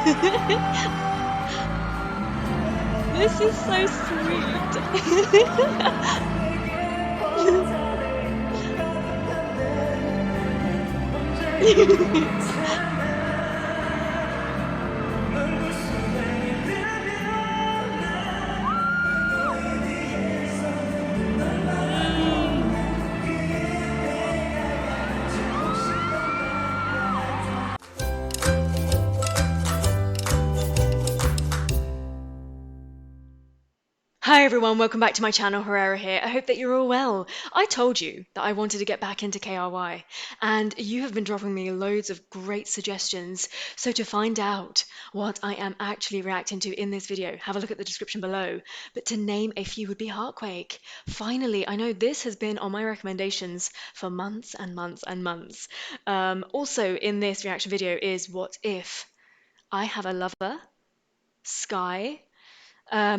This is so sweet. Hi everyone, welcome back to my channel. Herrera here. I hope that you're all well. I told you that I wanted to get back into KRY, and you have been dropping me loads of great suggestions. So to find out what I am actually reacting to in this video, have a look at the description below. But to name a few would be Heartquake. Finally, I know this has been on my recommendations for months and months and months. Also in this reaction video is What If I Have a Lover, Sky.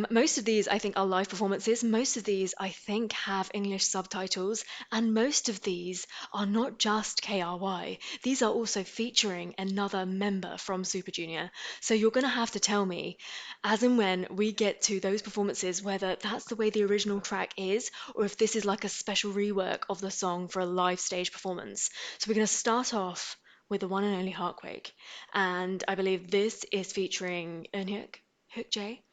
Most of these, I think, are live performances. Most of these, I think, have English subtitles, and most of these are not just KRY. These are also featuring another member from Super Junior. So you're going to have to tell me, as and when we get to those performances, whether that's the way the original track is, or if this is like a special rework of the song for a live stage performance. So we're going to start off with the one and only Heartquake, and I believe this is featuring Eunhyuk. Hook J.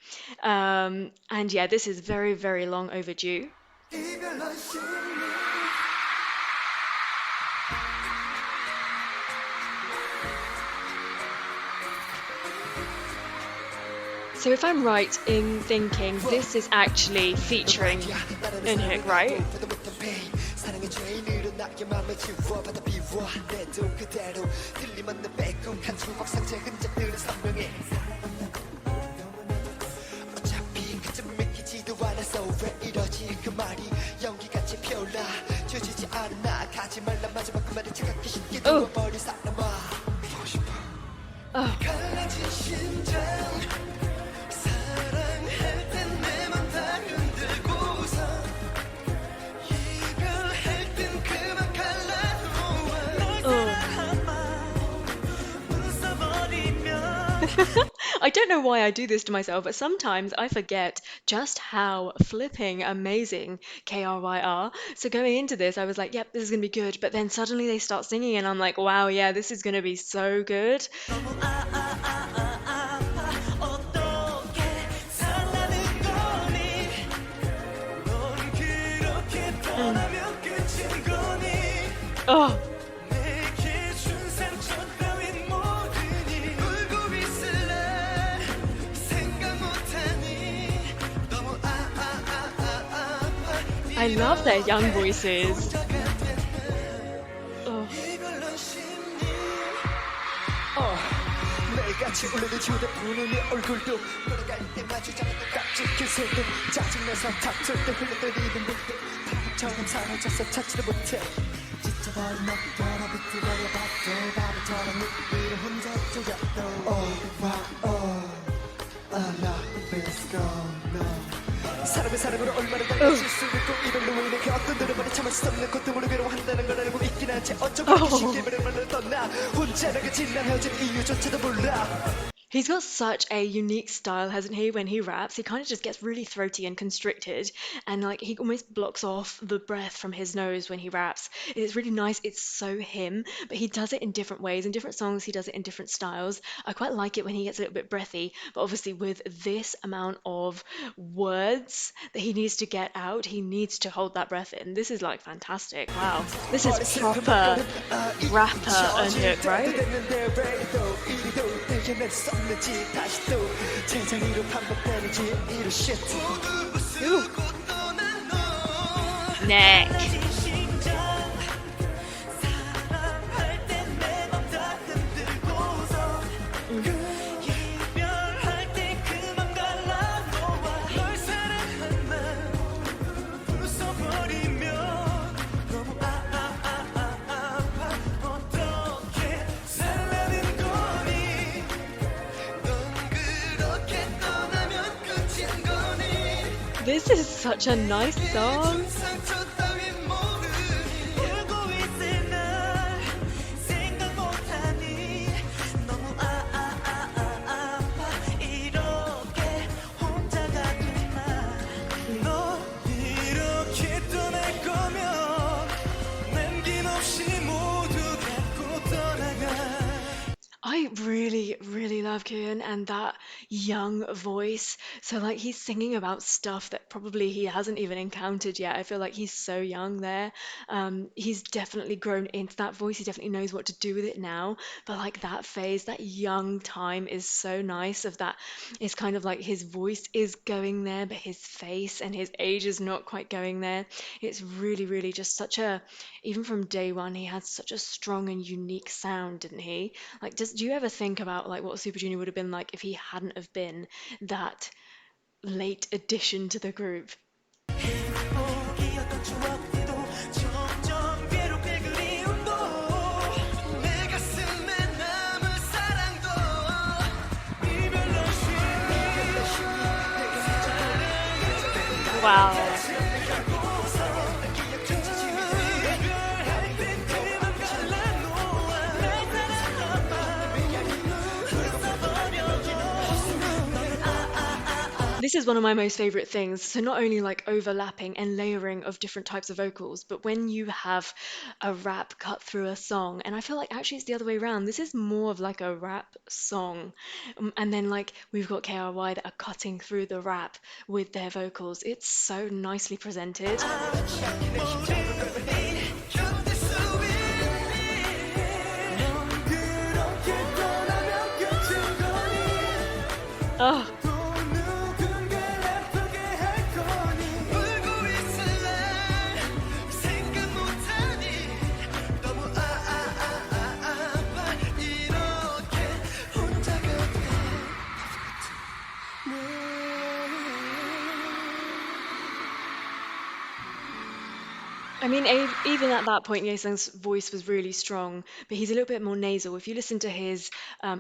And yeah, this is very, very long overdue. So if I'm right in thinking this is actually featuring Eunhyuk, right? Oh. Oh. I don't know why I do this to myself, but sometimes I forget just how flipping amazing KRY are. So going into this, I was like, yep, this is going to be good. But then suddenly they start singing, and I'm like, wow, yeah, this is going to be so good. Oh. I love their young voices. Oh. He's got such a unique style, hasn't he? When he raps, he kind of just gets really throaty and constricted, and like he almost blocks off the breath from his nose when he raps. It's really nice. It's so him, but he does it in different ways. In different songs, he does it in different styles. I quite like it when he gets a little bit breathy, but obviously with this amount of words that he needs to get out, he needs to hold that breath in. This is like fantastic. Wow, this is proper rapper Eunhyuk, right? Ooh. Neck. This is such a nice song. I really, really love Kyun and that young voice. So, like, he's singing about stuff that probably he hasn't even encountered yet. I feel like he's so young there. He's definitely grown into that voice. He definitely knows what to do with it now. But, like, that phase, that young time is so nice of that. It's kind of like his voice is going there, but his face and his age is not quite going there. It's really, really just such a, even from day one, he had such a strong and unique sound, didn't he? Like, do you ever think about like what Super Junior would have been like if he hadn't have been that late addition to the group? 행복이었던 추억들도 점점 괴롭게 그리움도 내 가슴에 남은 사랑도 이별로 Wow. 이별할 땐 그만 갈라놓아 날 사랑한 마음을 써버려줘 This is one of my most favorite things. So not only like overlapping and layering of different types of vocals, but when you have a rap cut through a song, and I feel like actually it's the other way around. This is more of like a rap song. And then like we've got KRY that are cutting through the rap with their vocals. It's so nicely presented. 견딜 수 있니 넌 그렇게 떠나면 끝인 거니 Oh, 또 누군가를 아프게 할 거니 울고 있을래 생각 못하니 너무 아파 이렇게 혼자가 돼 I mean, even at that point, Yesung's voice was really strong, but he's a little bit more nasal. If you listen to his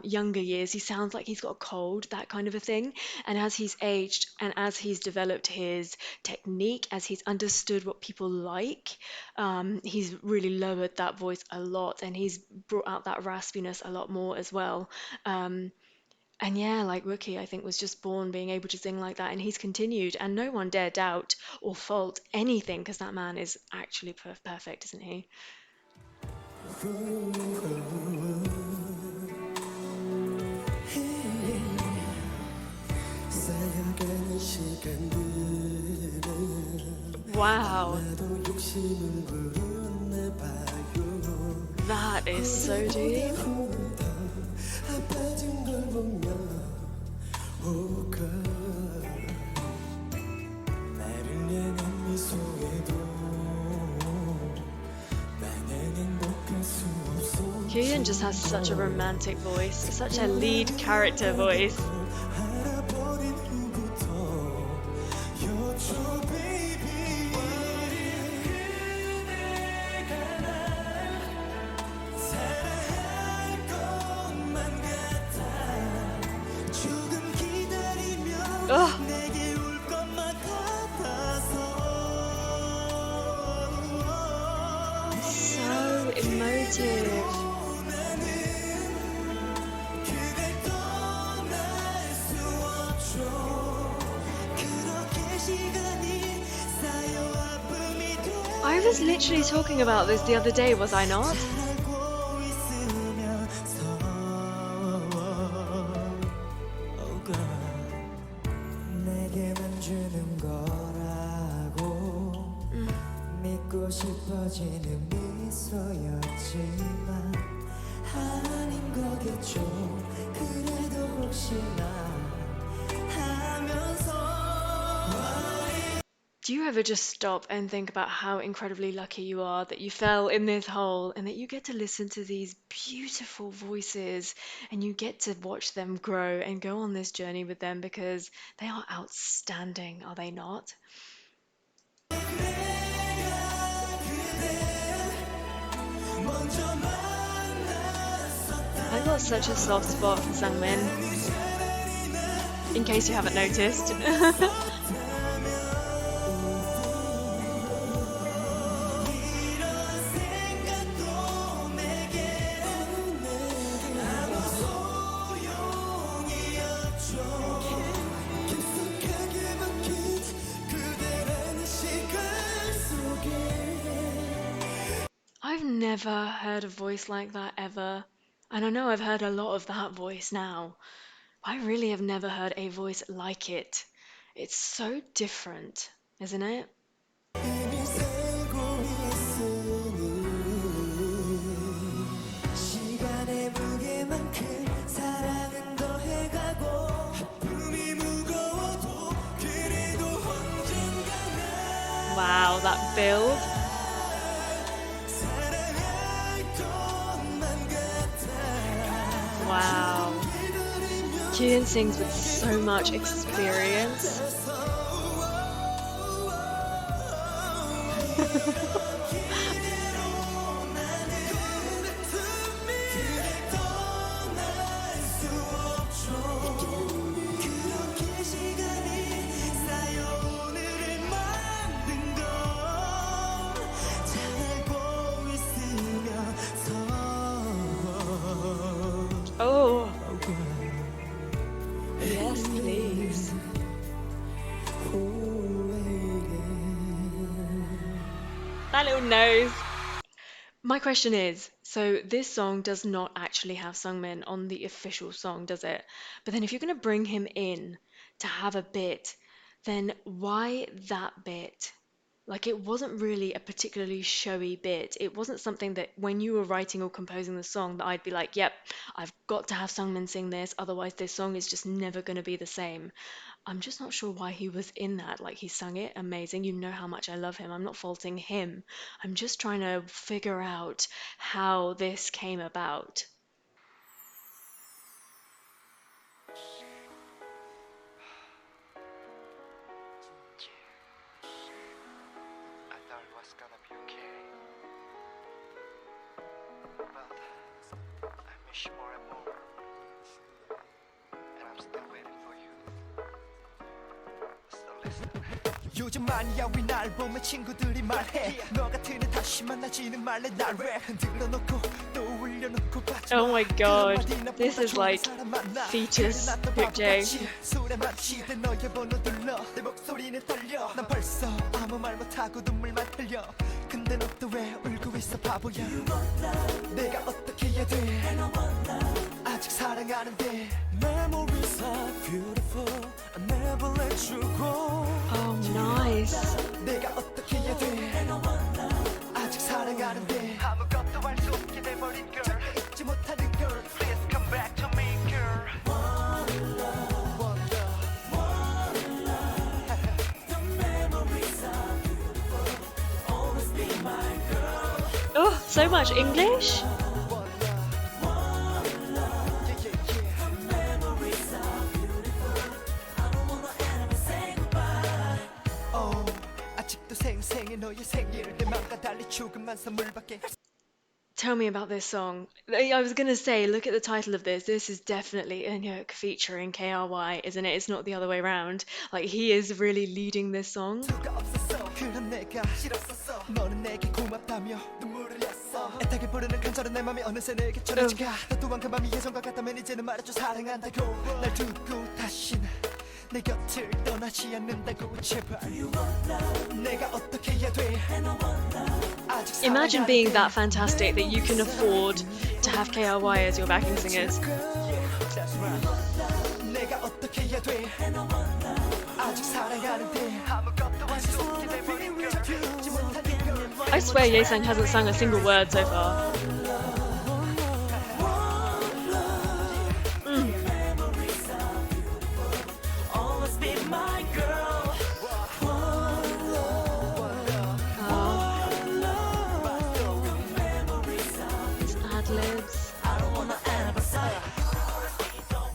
younger years, he sounds like he's got a cold, that kind of a thing. And as he's aged and as he's developed his technique, as he's understood what people like, he's really lowered that voice a lot and he's brought out that raspiness a lot more as well. Um, and yeah, like Rookie, I think was just born being able to sing like that, and he's continued, and no one dare doubt or fault anything because that man is actually perfect, isn't he? 쌓여가는 시간들은 Wow, 나도 욕심을 부렸나 봐요 that is so deep. 아파진 걸 보면 오가 나를 내는 미소에도 나는 행복할 수 없어 Kyuhyun just has such a romantic voice, such a lead character voice. 알아버린 후부터 여쭈 baby 그대가 날 사랑할 것만 같아 조금 Ugh, 기다리면 내게 올 것만 같아서 so emotive. 그댈 떠날 수 없죠 그렇게 시간이 쌓여 아픔이 I was literally talking about this the other day, was I not? 알고 있으면서 내게만 주는 거라고 믿고 싶어지는 미소였지만 아닌 거겠죠 그래도 혹시나 하면서 Do you ever just stop and think about how incredibly lucky you are that you fell in this hole and that you get to listen to these beautiful voices and you get to watch them grow and go on this journey with them because they are outstanding, are they not? I got such a soft spot for Sungmin, in case you haven't noticed. I've never heard a voice like that ever. And I know I've heard a lot of that voice now. I really have never heard a voice like it. It's so different, isn't it? 이미 살고 있으니 시간의 무게만큼 사랑은 더해가고 아픔이 무거워도 그래도 언젠가는 Wow, that build. 사랑할 것만 같아 Wow. Kyuhyun sings with so much experience. 그렇게 시간이 쌓여 오늘을 만든 건 잘 알고 있으면서 Oh, yes, please. That little nose. My question is, so this song does not actually have Sungmin on the official song, does it? But then if you're going to bring him in to have a bit, then why that bit? Like it wasn't really a particularly showy bit. It wasn't something that when you were writing or composing the song that I'd be like, yep, I've got to have Sungmin sing this, otherwise this song is just never going to be the same. I'm just not sure why he was in that. Like he sung it amazing. You know how much I love him. I'm not faulting him. I'm just trying to figure out how this came about. I thought it was gonna be okay, but I miss you more and more, and I'm still waiting for you. So listen. 요즘만이야 왜 날 보면 친구들이 말해 너 같은 애 다시 만나지는 말래 날 왜 흔들어 놓고 또 올려놓고 Oh my god, this is like fetus Heartquake J. 술에 마치듯 너의 번호 눌러 내 목소리는 떨려 난 벌써 아무 말 못하고 눈물만 흘려 근데 너 또 왜 울고 있어 바보야 내가 어떻게 해야 돼 아직 사랑하는데 Memories are beautiful I never let you go Oh, nice. 내가 어떻게 해야 돼 아직 사랑하는데 아무것도 할 수 없게 돼버린 girl. 잊지 못하는 girl Please come back to me, girl. Oh, so much English. 아직도 생생해 너의 생일 내맘과 달리 조금만 선물밖에 Tell me about this song. I was gonna say, look at the title of this. This is definitely Eunhyuk featuring KRY, isn't it? It's not the other way around. Like he is really leading this song. 수가 없었어 그런 내가 싫었었어 너는 내게 고맙다며 눈물을 냈어 애타게 부르는 간절한 내 맘이 어느새 내게 전해지가 너 또한 그 맘이 예전과 같다면 이제는 말해줘 사랑한다고 날 두고 다시는 내 곁을 떠나지 않는다고 제발 내가 어떻게 해야 돼 아직 Imagine being that 사랑하는데 fantastic that you can afford to have KRY as your backing singers. 내가 어떻게 해야 돼 아직 사랑하는데 아무것도 할 수 없게 돼버린 girl. 잊지 못하는 girl I swear Ye-sang hasn't sung a single word so far. Always be my girl It's ad-libs. I don't wanna ever say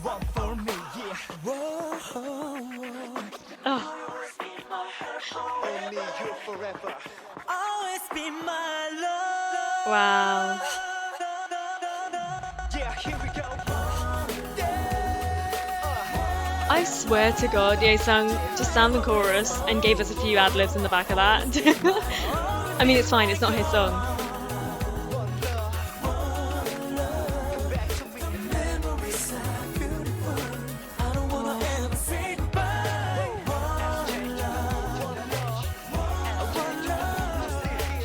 one for me, yeah. Oh, Only you forever. Always be my love. wow. Yeah, here we go. I swear to God, Ye-sang just sang the chorus and gave us a few ad-libs in the back of that. I mean, it's fine, it's not his song. Memories are beautiful. I don't wanna ever say goodbye.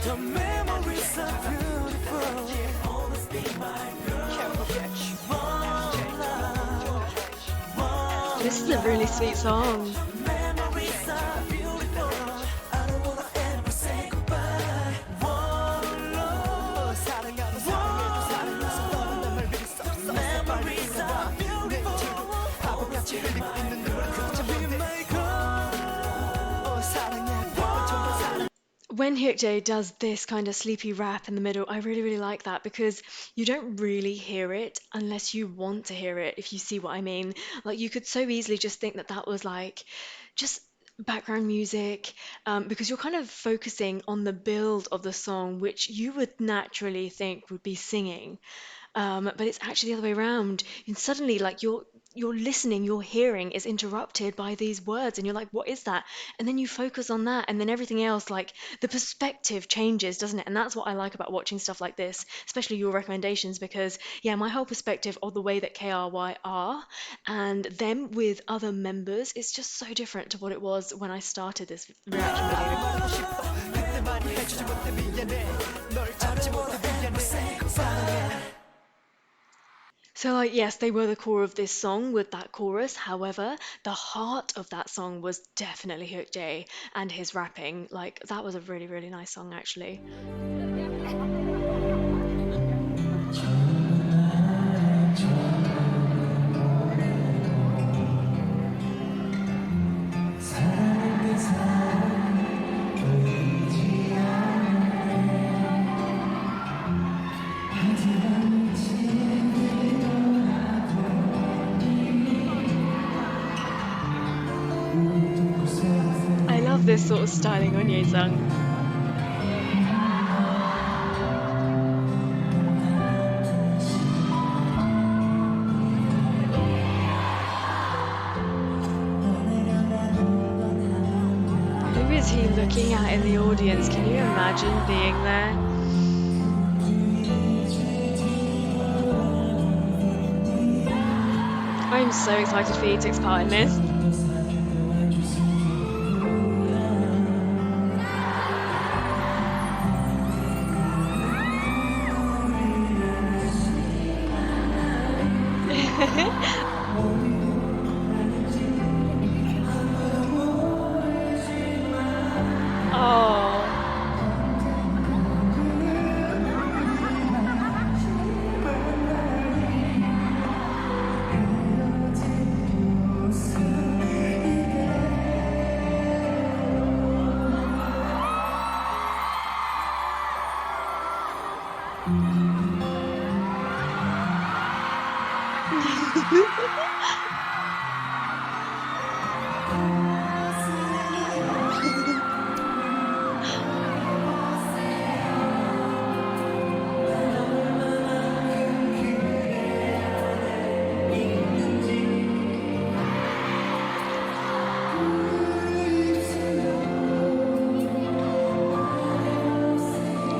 The memories are beautiful. Always be my girl. This is a really sweet song. When Hyukjae does this kind of sleepy rap in the middle, I really, really like that because you don't really hear it unless you want to hear it, if you see what I mean. Like, you could so easily just think that that was like just background music, because you're kind of focusing on the build of the song, which you would naturally think would be singing. But it's actually the other way around. And suddenly, like you're listening, your hearing is interrupted by these words, and you're like, "What is that?" And then you focus on that, and then everything else, like the perspective changes, doesn't it? And that's what I like about watching stuff like this, especially your recommendations, because yeah, my whole perspective of the way that KRY are and them with other members is just so different to what it was when I started this reaction video. So, like, yes, they were the core of this song with that chorus. However, the heart of that song was definitely Hook J and his rapping. Like, that was a really, really nice song, actually. I love this sort of styling on Yeosang. Who is he looking at in the audience? Can you imagine being there? I'm so excited for Leeteuk's part in this. Oh.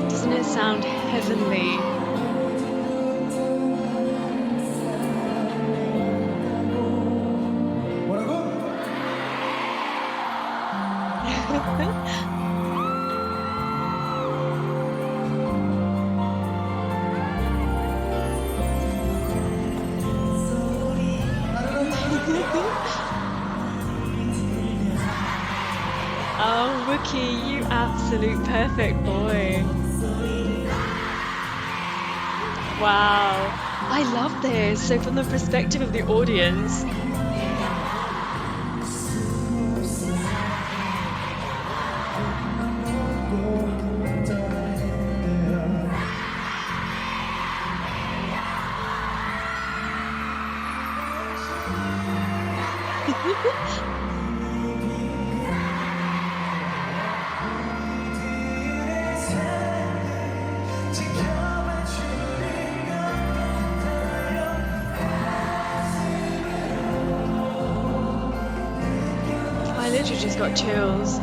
Doesn't it sound heavenly? Oh, Wookie, you absolute perfect boy. Wow, I love this. So from the perspective of the audience, I literally just got chills.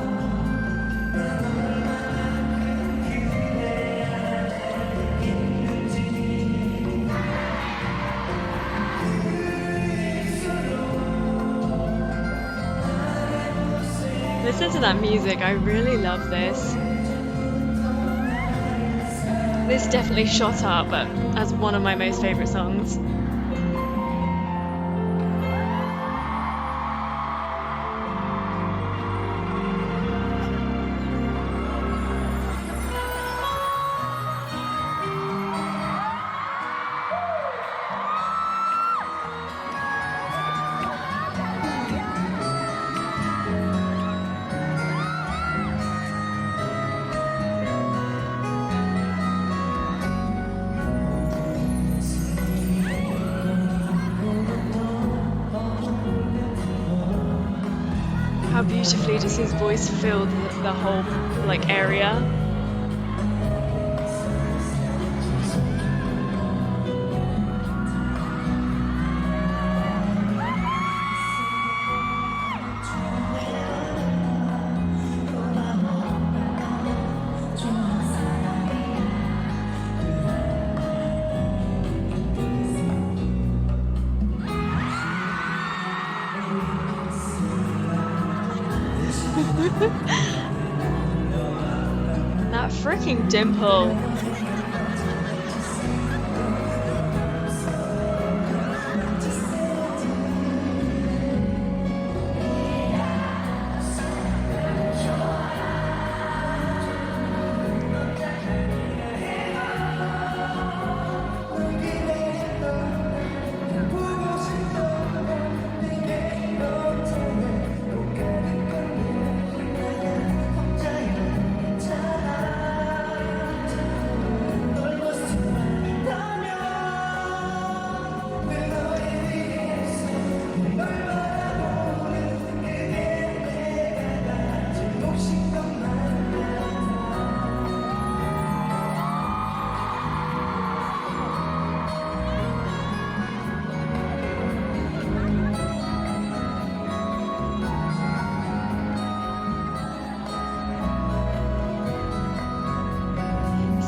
Listen to that music, I really love this. This definitely shot up as one of my most favourite songs. How beautifully does his voice fill the whole like area? That freaking dimple.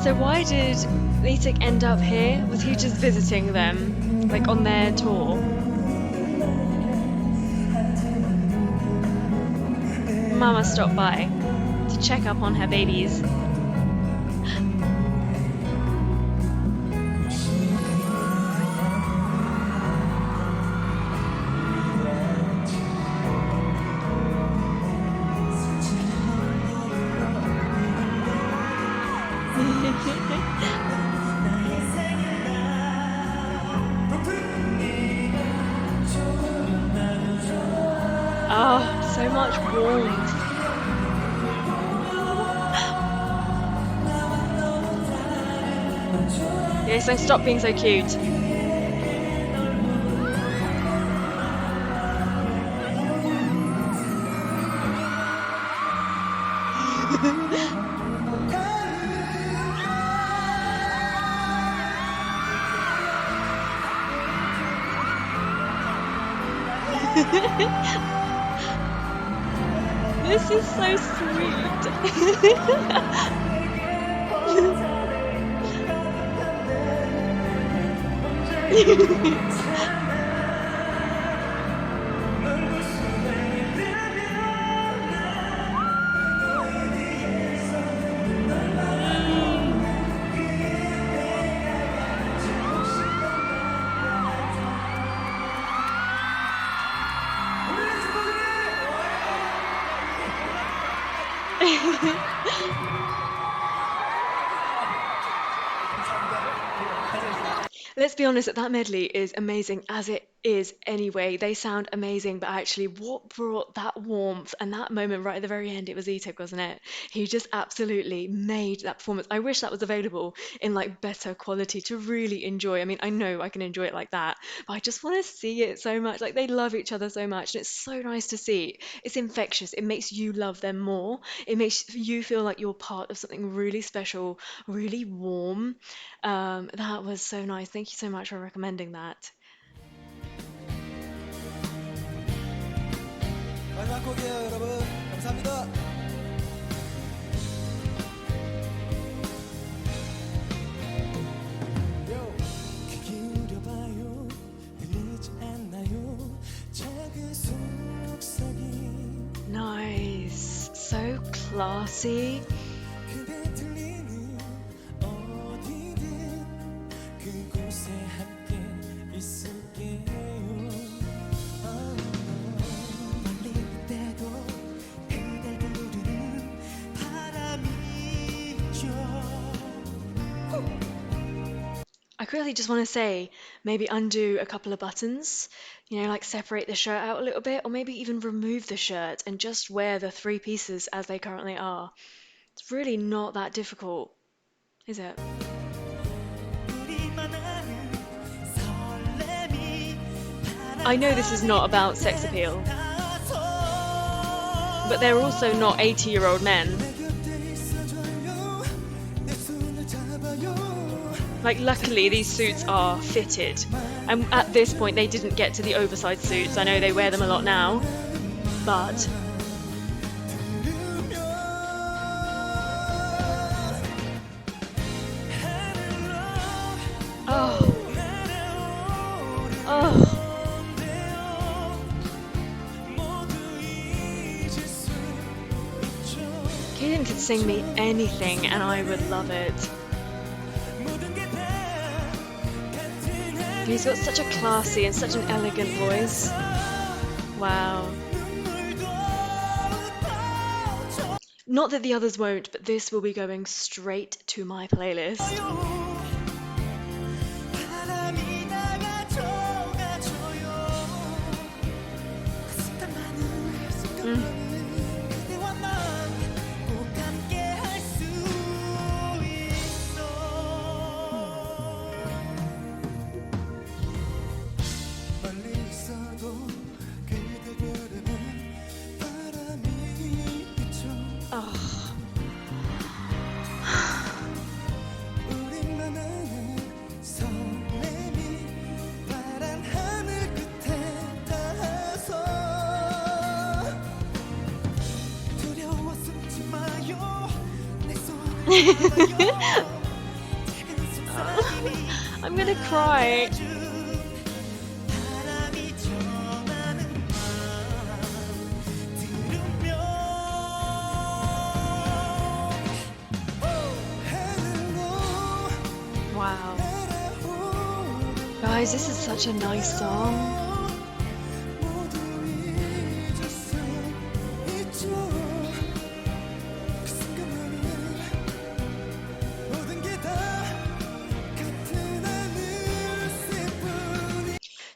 So why did Leeteuk end up here? Was he just visiting them, like on their tour? Mama stopped by to check up on her babies. Oh, so much warmth. Yes, and stop being so cute. This is so sweet. Let's be honest, that medley is amazing as it is anyway. They sound amazing, but actually, what brought that warmth and that moment right at the very end? It was Leeteuk, wasn't it? He just absolutely made that performance. I wish that was available in like better quality to really enjoy. I mean, I know I can enjoy it like that, but I just want to see it so much. Like they love each other so much, and it's so nice to see. It's infectious. It makes you love them more. It makes you feel like you're part of something really special, really warm. That was so nice. Thank you so much for recommending that. 마지막 곡이에요 여러분 감사합니다 귀 기울여봐요 들리지 않나요 작은 속삭임 Nice. So classy. 그대 들리는 어디든 그곳에 함께 있을게요 멀리 때도 그댈 부르는 바람이 있죠 I quickly just want to say maybe undo a couple of buttons, like separate the shirt out a little bit, or maybe even remove the shirt and just wear the three pieces as they currently are. It's really not that difficult, is it? 우리만 아는 설렘이 I know this is not about sex appeal. 바람이 나서 but they're also not 80-year-old men. Like, luckily these suits are fitted, and at this point they didn't get to the oversized suits. I know they wear them a lot now, but oh, oh. Kaden could sing me anything and I would love it. He's got such a classy and such an elegant voice. Wow. Not that the others won't, but this will be going straight to my playlist. I'm gonna cry. Wow. Guys, this is such a nice song.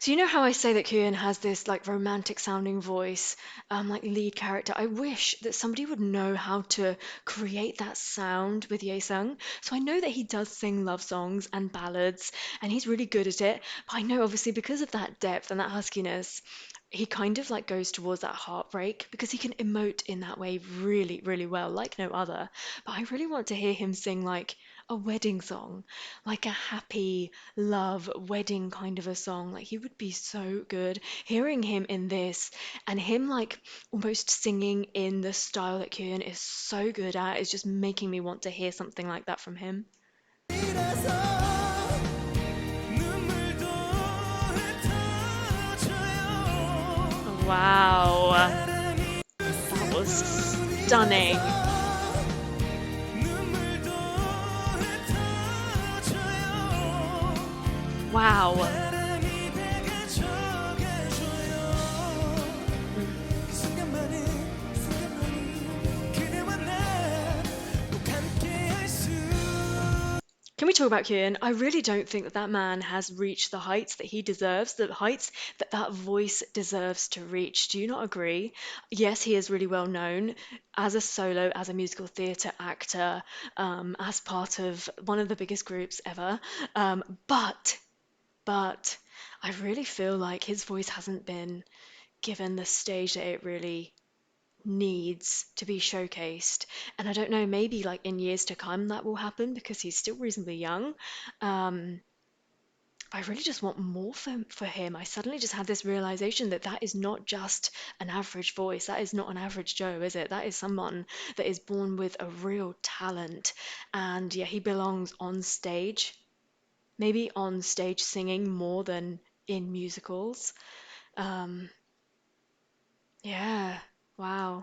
So you know how I say that Kyun has this like romantic sounding voice, like lead character? I wish that somebody would know how to create that sound with Sung. So I know that he does sing love songs and ballads, and he's really good at it. But I know obviously because of that depth and that huskiness, he kind of like goes towards that heartbreak because he can emote in that way really, really well, like no other. But I really want to hear him sing like a wedding song, like a happy love wedding kind of a song. Like he would be so good. Hearing him in this and him like almost singing in the style that Kyun is so good at is just making me want to hear something like that from him. Wow, that was stunning. Wow. Can we talk about Kyun? I really don't think that that man has reached the heights that he deserves, the heights that that voice deserves to reach. Do you not agree? Yes, he is really well known as a solo, as a musical theatre actor, as part of one of the biggest groups ever. But I really feel like his voice hasn't been given the stage that it really needs to be showcased. And I don't know, maybe like in years to come that will happen because he's still reasonably young. Um, I really just want more for him. I suddenly just had this realization that that is not just an average voice. That is not an average Joe, is it? That is someone that is born with a real talent. And yeah, he belongs on stage, maybe on stage singing more than in musicals. Um, yeah, wow.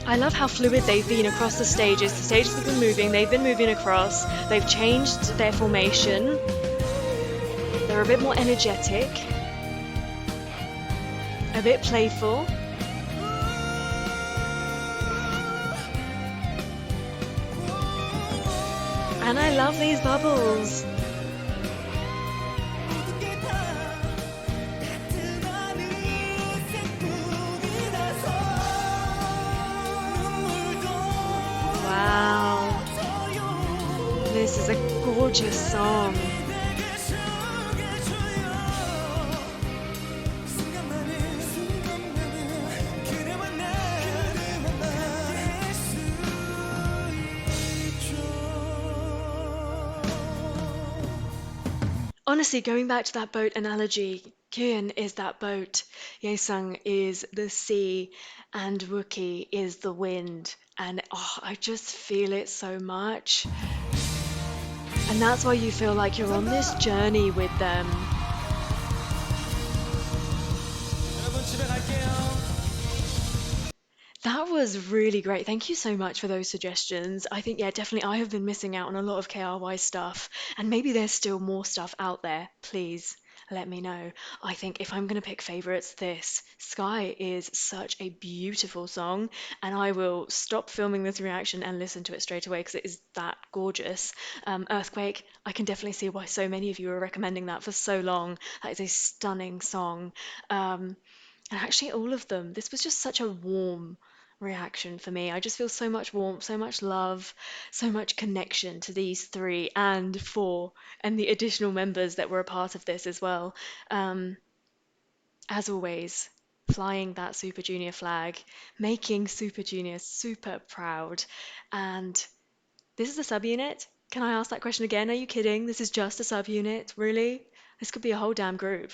I love how fluid they've been across the stages. The stages have been moving, they've been moving across, they've changed their formation. They're a bit more energetic, a bit playful. And I love these bubbles. gorgeous song. Honestly, going back to that boat analogy, Kyun is that boat, Yaesung is the sea, and Wookie is the wind. And oh, I just feel it so much. And that's why you feel like you're on this journey with them. 여러분 집에 갈게요. That was really great. Thank you so much for those suggestions. I think, yeah, definitely I have been missing out on a lot of KRY stuff, and maybe there's still more stuff out there. Please let me know. I think if I'm going to pick favorites, this Sky is such a beautiful song, and I will stop filming this reaction and listen to it straight away because it is that gorgeous. Earthquake, I can definitely see why so many of you are recommending that for so long. That is a stunning song. And actually, all of them, this was just such a warm reaction for me. I just feel so much warmth, so much love, so much connection to these three and four, and the additional members that were a part of this as well. Um, as always, flying that Super Junior flag, making Super Junior super proud. And this is a subunit? Can I ask that question again? Are you kidding? This is just a subunit? Really? This could be a whole damn group.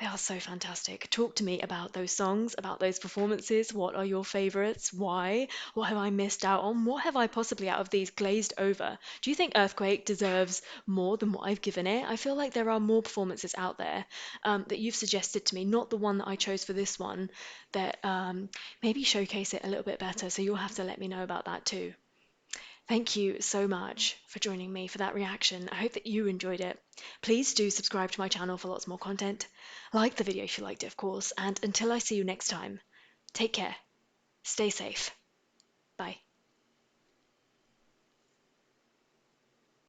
They are so fantastic. Talk to me about those songs, about those performances. What are your favorites? Why? What have I missed out on? What have I possibly out of these glazed over? Do you think Earthquake deserves more than what I've given it? I feel like there are more performances out there that you've suggested to me, not the one that I chose for this one, that maybe showcase it a little bit better. So you'll have to let me know about that too. Thank you so much for joining me for that reaction. I hope that you enjoyed it. Please do subscribe to my channel for lots more content. Like the video if you liked it, of course. And until I see you next time, take care, stay safe. Bye.